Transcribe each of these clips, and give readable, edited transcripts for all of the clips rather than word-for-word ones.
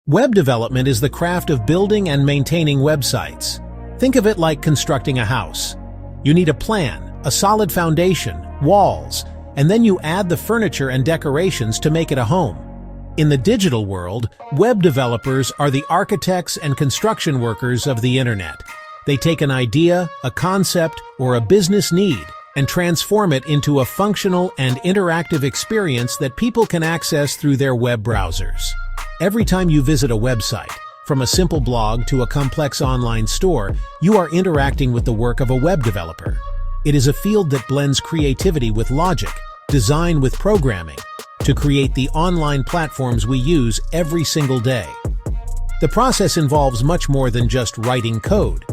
Web development is the craft of building and maintaining websites. Think of it like constructing a house. You need a plan, a solid foundation, walls, and then you add the furniture and decorations to make it a home. In the digital world, web developers are the architects and construction workers of the internet. They take an idea, a concept, or a business need and transform it into a functional and interactive experience that people can access through their web browsers. Every time you visit a website, from a simple blog to a complex online store, you are interacting with the work of a web developer. It is a field that blends creativity with logic, design with programming, to create the online platforms we use every single day. The process involves much more than just writing code.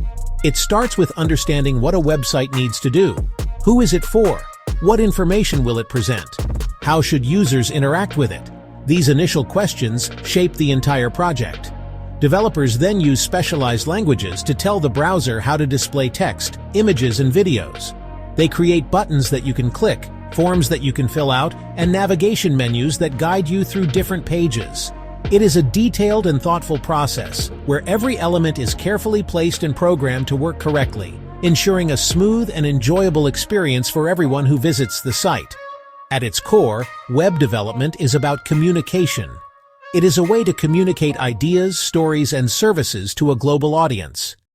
It starts with understanding what a website needs to do. Who is it for? What information will it present? How should users interact with it? These initial questions shape the entire project. Developers then use specialized languages to tell the browser how to display text, images, and videos. They create buttons that you can click, forms that you can fill out, and navigation menus that guide you through different pages. It is a detailed and thoughtful process, where every element is carefully placed and programmed to work correctly, ensuring a smooth and enjoyable experience for everyone who visits the site. At its core, web development is about communication. It is a way to communicate ideas, stories, and services to a global audience.